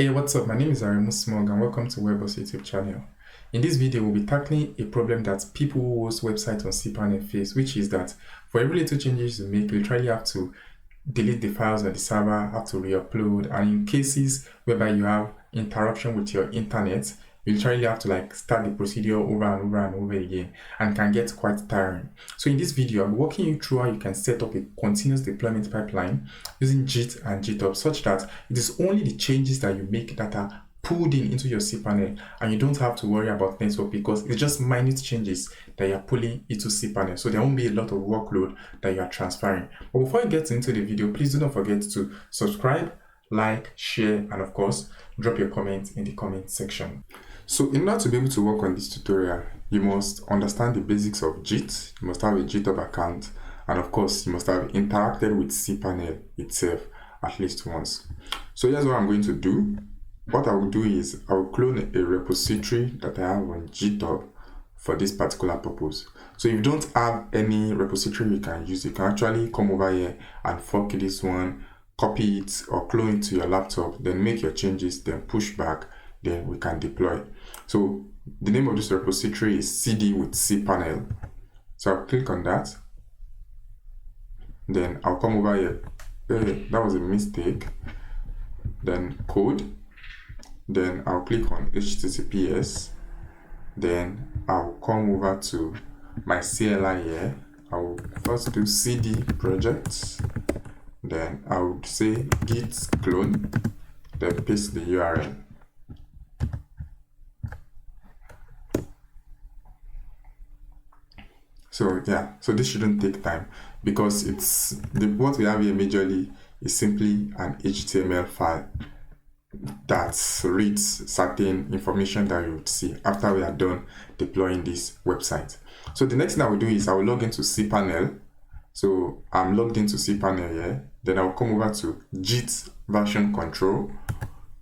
Hey, what's up? My name is Aremu Smog and welcome to Webos YouTube channel. In this video, we'll be tackling a problem that people who host websites on cPanel face, which is that for every little changes you make, you literally have to delete the files on the server, have to re-upload, and in cases whereby you have interruption with your internet, you literally have to start the procedure over and over and over again, and can get quite tiring. So in this video, I'm walking you through how you can set up a continuous deployment pipeline using Git and GitHub, such that it is only the changes that you make that are pulled into your cPanel, and you don't have to worry about network because it's just minute changes that you're pulling into cPanel. So there won't be a lot of workload that you are transferring. But before I get into the video, please do not forget to subscribe, like, share, and of course, drop your comment in the comment section. So in order to be able to work on this tutorial, you must understand the basics of Git, you must have a GitHub account, and of course, you must have interacted with cPanel itself at least once. So here's what I'm going to do. What I will do is I will clone a repository that I have on GitHub for this particular purpose. So if you don't have any repository you can use, you can actually come over here and fork this one, copy it or clone it to your laptop, then make your changes, then push back, then we can deploy. So the name of this repository is cd with cPanel. So I'll click on that. Then I'll come over here. Hey, that was a mistake. Then code. Then I'll click on HTTPS. Then I'll come over to my CLI here. I will first do cd projects. Then I would say git clone. Then paste the URL. So yeah, so this shouldn't take time because what we have here majorly is simply an HTML file that reads certain information that you would see after we are done deploying this website. So the next thing I will do is I will log into cPanel. So I'm logged into cPanel here. Then I'll come over to Git version control.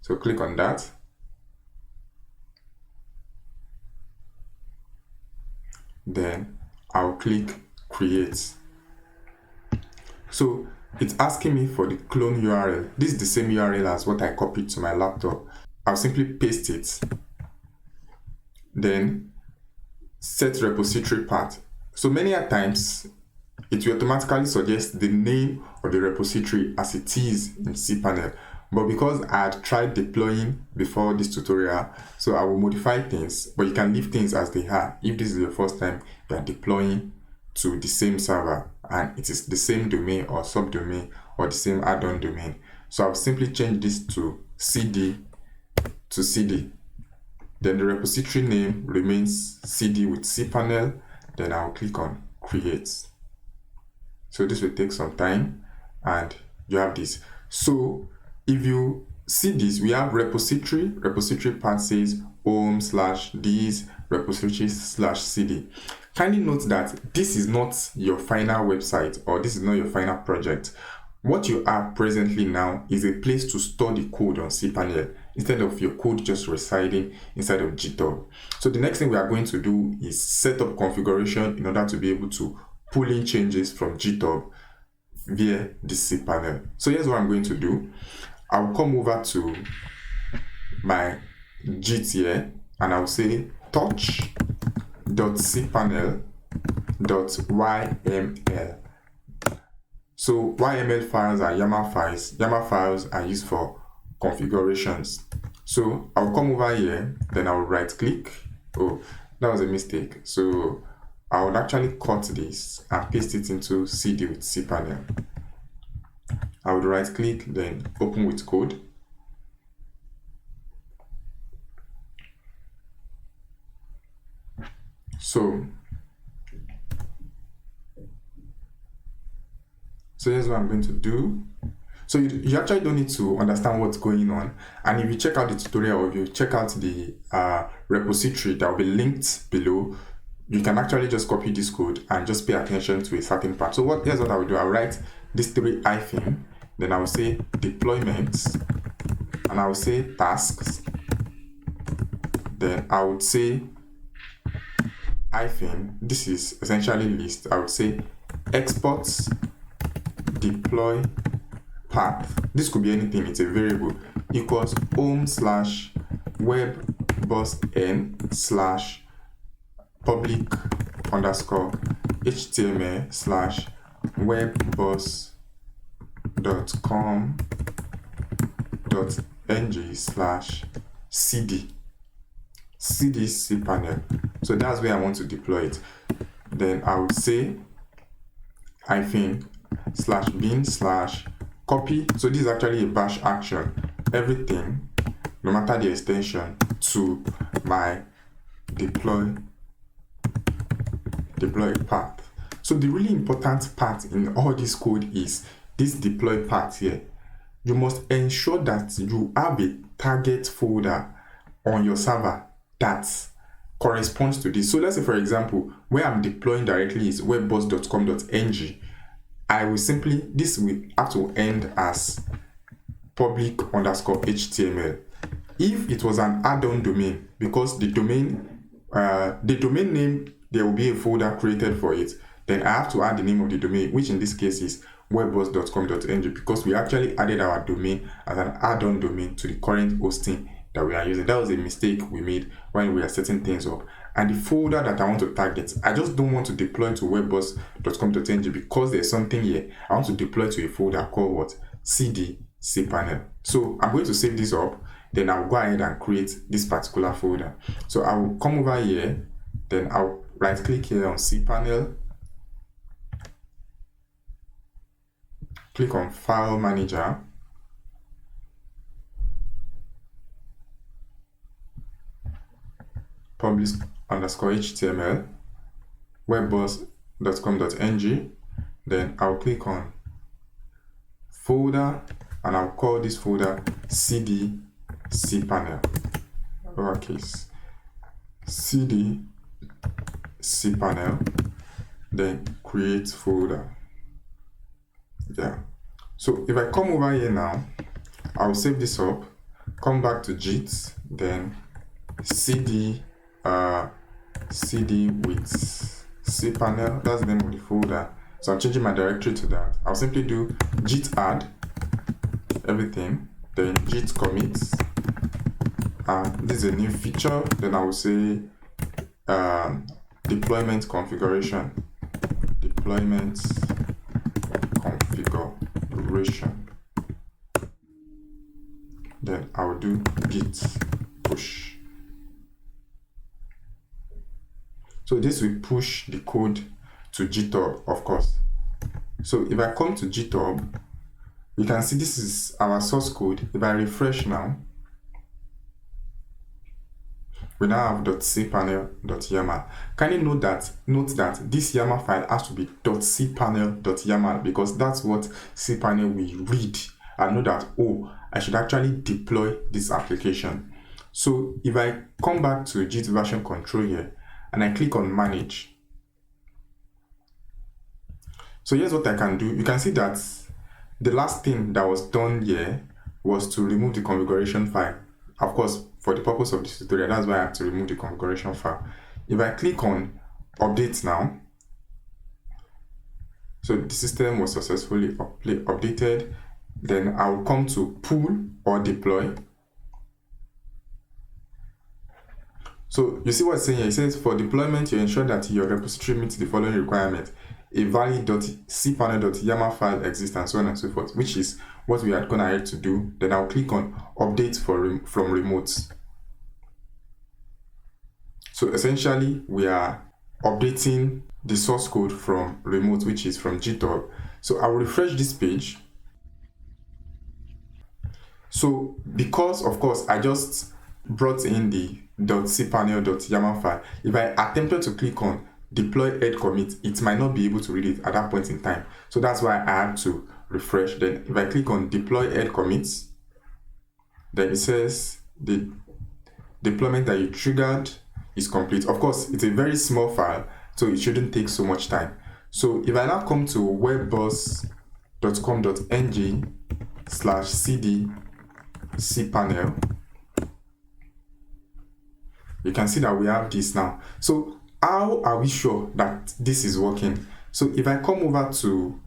So click on that. Then I'll click create. So it's asking me for the clone URL. This is the same URL as what I copied to my laptop. I'll simply paste it. Then set repository path. So many a times it will automatically suggest the name of the repository as it is in cPanel. But because I had tried deploying before this tutorial, so I will modify things, but you can leave things as they are if this is your first time you are deploying to the same server and it is the same domain or subdomain or the same add-on domain. So I'll simply change this to cd to cd. Then the repository name remains cd with cPanel. Then I'll click on create. So this will take some time and you have this. So if you see this, we have repository path says home/this repository/cd. Kindly note that this is not your final website or this is not your final project. What you have presently now is a place to store the code on cPanel instead of your code just residing inside of GitHub. So the next thing we are going to do is set up configuration in order to be able to pull in changes from GitHub via the cPanel. So here's what I'm going to do. I'll come over to my Git here and I'll say touch.cpanel.yml. So YML files are YAML files. YAML files are used for configurations. So I'll come over here, then I'll right click. Oh, that was a mistake. So I would actually cut this and paste it into cd with cPanel. I would right click, then open with code. So here's what I'm going to do. So you actually don't need to understand what's going on. And if you check out the tutorial or if you check out the repository that will be linked below, you can actually just copy this code and just pay attention to a certain part. So here's what I will do. I'll write this 3 hyphen, then I will say deployments, and I will say tasks. Then I would say hyphen, this is essentially list. I would say exports deploy path. This could be anything, it's a variable. equals home/web-html/public_webboss.com.ng/cd. cd cpanel. So that's where I want to deploy it. Then I would say -bin/copy. So this is actually a bash action. Everything, no matter the extension, to my deploy path. So the really important part in all this code is this deploy part here. You must ensure that you have a target folder on your server that corresponds to this. So let's say, for example, where I'm deploying directly is webboss.com.ng. This will have to end as public_html. If it was an add-on domain, because the domain name, there will be a folder created for it, then I have to add the name of the domain, which in this case is webboss.com.ng, because we actually added our domain as an add-on domain to the current hosting that we are using. That was a mistake we made when we are setting things up. And the folder that I want to target, I just don't want to deploy to webboss.com.ng because there's something here. I want to deploy to a folder called what? cd cpanel. So I'm going to save this up, then I'll go ahead and create this particular folder. So I will come over here, then I'll right click here on cpanel, click on file manager, publish_html, webboss.com.ng, then I'll click on folder and I'll call this folder cd cpanel, lowercase, cd cpanel, then create folder. Yeah. So if I come over here now, I'll save this up, come back to Git, then cd with cpanel, that's the name of the folder. So I'm changing my directory to that. I'll simply do git add everything, then git commit. This is a new feature. Then I will say deployment configuration. Then I will do git push. So this will push the code to GitHub, of course. So if I come to GitHub, you can see this is our source code. If I refresh now, we now have .cpanel.yaml. Kindly note that this YAML file has to be .cpanel.yaml because that's what cpanel will read and know that, oh, I should actually deploy this application. So if I come back to Git version control here and I click on manage, so here's what I can do. You can see that the last thing that was done here was to remove the configuration file. Of course, for the purpose of this tutorial, that's why I have to remove the configuration file. If I click on update now, so the system was successfully updated, then I will come to pull or deploy. So you see what's saying here? It says for deployment, you ensure that your repository meets the following requirement: a valid .cpanel.yaml file exists, and so on and so forth, which is what we are going to have to do. Then I'll click on update from remote. So essentially, we are updating the source code from remote, which is from GitHub. So I will refresh this page. So because, of course, I just brought in the .cpanel.yaml file, if I attempted to click on deploy head commit, it might not be able to read it at that point in time. So that's why I had to refresh. Then if I click on deploy head commits, then it says the deployment that you triggered is complete. Of course, it's a very small file, so it shouldn't take so much time. So if I now come to webboss.com.ng/cd cpanel, you can see that we have this now. So how are we sure that this is working? So if I come over to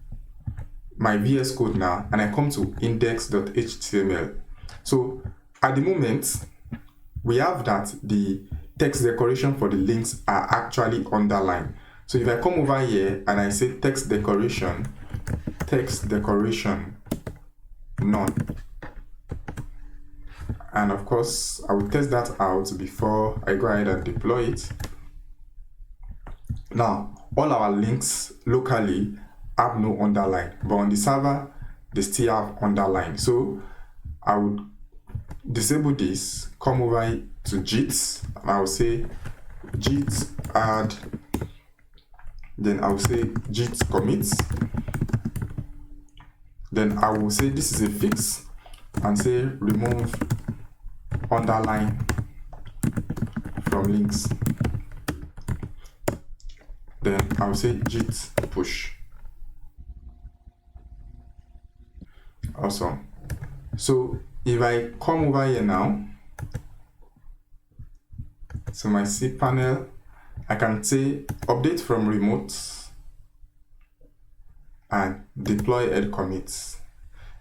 my VS Code now and I come to index.html, So at the moment, we have that the text decoration for the links are actually underlined. So if I come over here and I say text decoration none, and of course I will test that out before I go ahead and deploy it. Now all our links locally have no underline, but on the server they still have underline. So I would disable this, come over to JIT, and I will say JIT add, then I will say JIT commits, then I will say this is a fix and say remove underline from links, then I will say JIT push. Awesome. So if I come over here now to my cPanel, I can say update from remote and deploy head commits.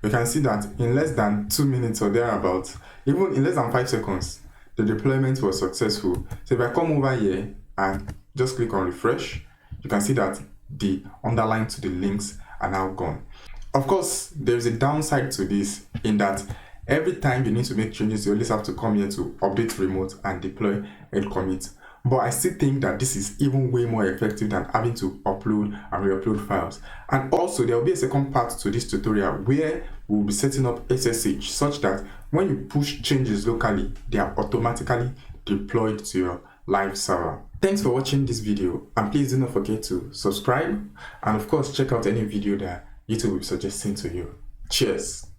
You can see that in less than 2 minutes or thereabouts, even in less than 5 seconds, the deployment was successful. So if I come over here and just click on refresh, you can see that the underline to the links are now gone. Of course, there is a downside to this in that every time you need to make changes, you always have to come here to update remote and deploy head commit. But I still think that this is even way more effective than having to upload and re-upload files. And also there will be a second part to this tutorial where we'll be setting up SSH such that when you push changes locally, they are automatically deployed to your live server. Thanks for watching this video, and please do not forget to subscribe and of course check out any video that YouTube will be suggesting to you. Cheers!